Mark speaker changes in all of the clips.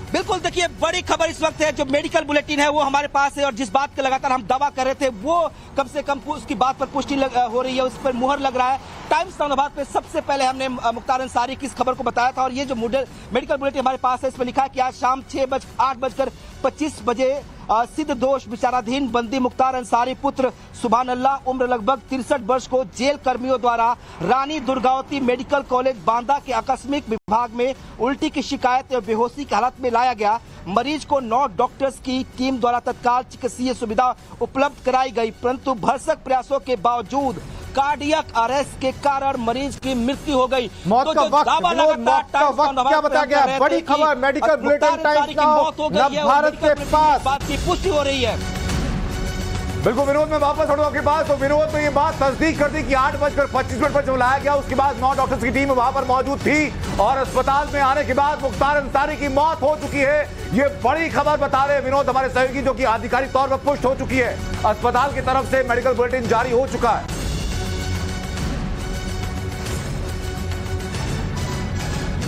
Speaker 1: बिल्कुल, देखिए बड़ी खबर इस वक्त है, जो मेडिकल बुलेटिन है वो हमारे पास है और जिस बात का लगातार हम दावा कर रहे थे वो कम से कम उसकी बात पर पुष्टि हो रही है, उस पर मुहर लग रहा है। टाइम्स इस्लामाबाद पे सबसे पहले हमने मुख्तार अंसारी की इस खबर को बताया था और ये जो मेडिकल बुलेटिन हमारे पास है इसमें लिखा है कि आज शाम 8:25 बजे सिद्ध दोष विचाराधीन बंदी मुख्तार अंसारी पुत्र सुभान अल्लाह उम्र लगभग 63 वर्ष को जेल कर्मियों द्वारा रानी दुर्गावती मेडिकल कॉलेज बांदा के आकस्मिक विभाग में उल्टी की शिकायत और बेहोशी की हालत में लाया गया। मरीज को 9 डॉक्टर्स की टीम द्वारा तत्काल चिकित्सीय सुविधा उपलब्ध कराई गई, परंतु भरसक प्रयासों के बावजूद कार्डियक अरेस्ट के कारण मरीज की मृत्यु हो गई।
Speaker 2: मौत का वक्त क्या बताया गया? बड़ी खबर, medical bulletin times now Navbharat के पास
Speaker 1: बात की पुष्टि हो रही है।
Speaker 3: बिल्कुल विनोद, में वापस हूँ आपके पास। तो विनोद ने ये बात तस्दीक कर दी कि 8:25 पर जब लाया गया उसके बाद 9 डॉक्टर्स की टीम वहां पर मौजूद थी और अस्पताल में आने के बाद मुख्तार अंसारी की मौत हो चुकी है। ये बड़ी खबर बता रहे विनोद हमारे सहयोगी, जो कि आधिकारिक तौर पर पुष्ट हो चुकी है। अस्पताल की तरफ से मेडिकल बुलेटिन जारी हो चुका है।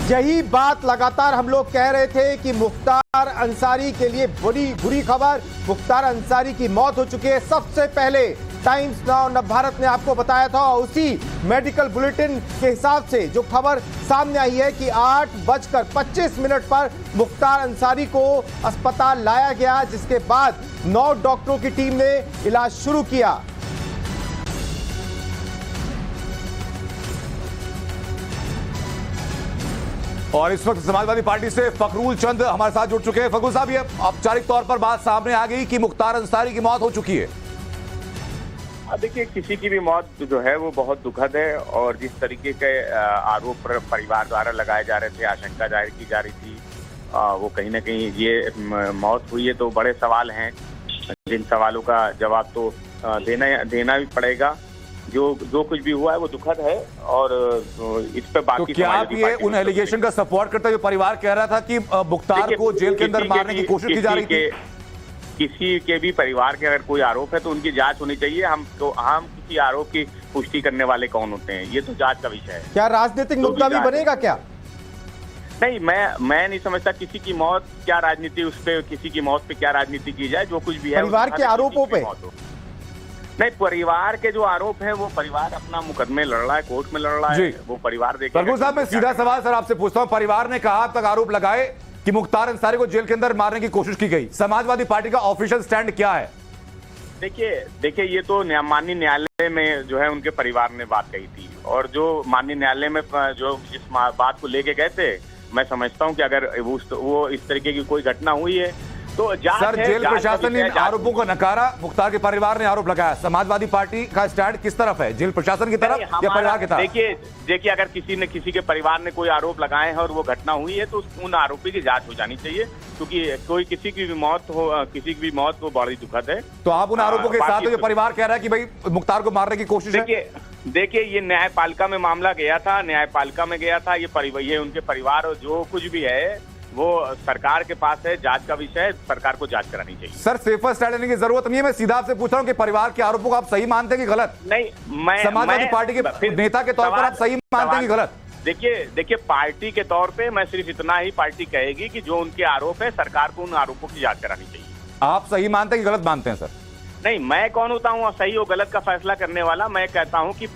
Speaker 2: यही बात लगातार हम लोग कह रहे थे कि मुख्तार अंसारी के लिए बड़ी बुरी खबर, मुख्तार अंसारी की मौत हो चुकी है। सबसे पहले टाइम्स नाउ नवभारत ने आपको बताया था और उसी मेडिकल बुलेटिन के हिसाब से जो खबर सामने आई है कि 8:25 पर मुख्तार अंसारी को अस्पताल लाया गया, जिसके बाद 9 डॉक्टरों की टीम ने इलाज शुरू किया।
Speaker 3: और इस वक्त समाजवादी पार्टी से फखरुल चंद हमारे साथ जुड़ चुके हैं। फखरुल साहब, ये औपचारिक तौर पर बात सामने आ गई कि मुख्तार अंसारी की मौत हो चुकी है।
Speaker 4: देखिए, किसी की भी मौत जो है वो बहुत दुखद है और जिस तरीके के आरोप परिवार द्वारा लगाए जा रहे थे, आशंका जाहिर की जा रही थी, वो कहीं ना कहीं ये मौत हुई है तो बड़े सवाल हैं, जिन सवालों का जवाब तो देना भी पड़ेगा। जो कुछ भी हुआ है वो दुखद है और इस पे बाकी
Speaker 3: तो क्या आप ये उन एलिगेशन का सपोर्ट करते हुए परिवार कह रहा था कि मुख्तार को जेल के अंदर मारने की कोशिश की जा रही थी?
Speaker 4: किसी के भी परिवार के अगर कोई आरोप है तो उनकी जांच होनी चाहिए। हम किसी आरोप की पुष्टि करने वाले कौन होते हैं, ये तो जांच का विषय है।
Speaker 2: क्या राजनीतिक मुद्दा भी बनेगा क्या?
Speaker 4: नहीं, मैं नहीं समझता किसी की मौत क्या राजनीति, उस पे किसी की मौत पे क्या राजनीति की जाए। जो कुछ भी है
Speaker 2: परिवार के आरोपों पे
Speaker 4: नहीं, परिवार के जो आरोप है वो परिवार अपना मुकदमे लड़ रहा है, कोर्ट में लड़ रहा है, वो परिवार देखेगा।
Speaker 3: फखरुल साहब, मैं सीधा सवाल सर आपसे पूछता हूं, परिवार ने कहा तक आरोप लगाए कि मुख्तार अंसारी को जेल के अंदर मारने की कोशिश की गई, समाजवादी पार्टी का ऑफिशियल स्टैंड क्या है?
Speaker 4: देखिए ये तो माननीय न्यायालय में जो है उनके परिवार ने बात कही थी और जो माननीय न्यायालय में जो जिस बात को लेके गए थे, मैं समझता हूं कि अगर वो इस तरीके की कोई घटना हुई है तो
Speaker 3: सर जेल प्रशासन ने आरोपों को नकारा, मुख्तार के परिवार ने आरोप लगाया। समाजवादी पार्टी का स्टैंड किस तरफ है, जेल प्रशासन की तरफ या परिवार की तरफ?
Speaker 4: देखिए अगर किसी के परिवार ने कोई आरोप लगाए हैं और वो घटना हुई है तो उन आरोपी की जांच हो जानी चाहिए, क्योंकि किसी की भी मौत हो बड़ी दुखद है।
Speaker 3: तो आप उन आरोपों के साथ जो परिवार कह रहा है कि भाई मुख्तार को मारने की कोशिश है?
Speaker 4: देखिए ये न्यायपालिका में मामला गया था, न्यायपालिका में गया था। ये उनके परिवार और जो कुछ भी है वो सरकार के पास है, जांच का विषय है, सरकार को जांच करानी चाहिए।
Speaker 3: सर सेफर स्टैंड लेने की जरूरत नहीं है। मैं सीधा आपसे पूछ रहा हूं कि परिवार के आरोपों को आप सही मानते हैं कि गलत?
Speaker 4: नहीं, मैं
Speaker 3: समाजवादी पार्टी के नेता के तौर पर आप सही मानते हैं कि गलत?
Speaker 4: देखिए पार्टी के तौर पे मैं सिर्फ इतना ही पार्टी कहेगी कि जो उनके आरोप है सरकार को उन आरोपों की जांच करानी चाहिए।
Speaker 3: आप सही मानते हैं कि गलत मानते हैं सर?
Speaker 4: नहीं, मैं कौन होता हूँ सही और गलत का फैसला करने वाला। मैं कहता हूँ कि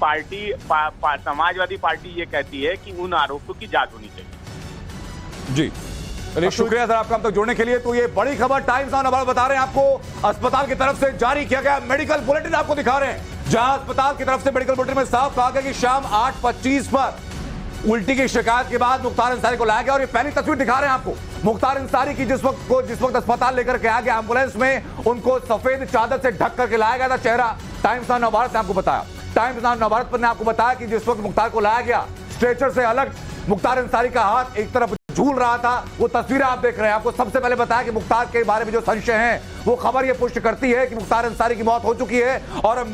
Speaker 4: समाजवादी पार्टी ये कहती है कि उन आरोपों की जांच होनी चाहिए।
Speaker 3: जी चलिए, शुक्रिया सर आपका हम तक जुड़ने के लिए। तो ये बड़ी खबर टाइम्स नाउ नवभारत बता रहे हैं आपको, अस्पताल की तरफ से जारी किया गया मेडिकल बुलेटिन आपको दिखा रहे हैं, जहां अस्पताल की तरफ से मेडिकल बुलेटिन में साफ कहा गया कि शाम 8:25 पर उल्टी की शिकायत के बाद मुख्तार अंसारी को लाया गया। और ये पहली तस्वीर दिखा रहे हैं आपको मुख्तार अंसारी की, जिस वक्त अस्पताल लेकर के आ गया एम्बुलेंस में, उनको सफेद चादर से ढक करके लाया गया था चेहरा। टाइम्स नाउ नवभारत ने आपको बताया, टाइम्स नाउ नवभारत पर ने आपको बताया कि जिस वक्त मुख्तार को लाया गया, स्ट्रेचर से अलग मुख्तार अंसारी का हाथ एक तरफ झूल रहा था। वो तस्वीरें आप देख रहे हैं। आपको सबसे पहले बताया कि मुख्तार के बारे में जो संशय हैं वो खबर ये पुष्ट करती है कि मुख्तार अंसारी की मौत हो चुकी है और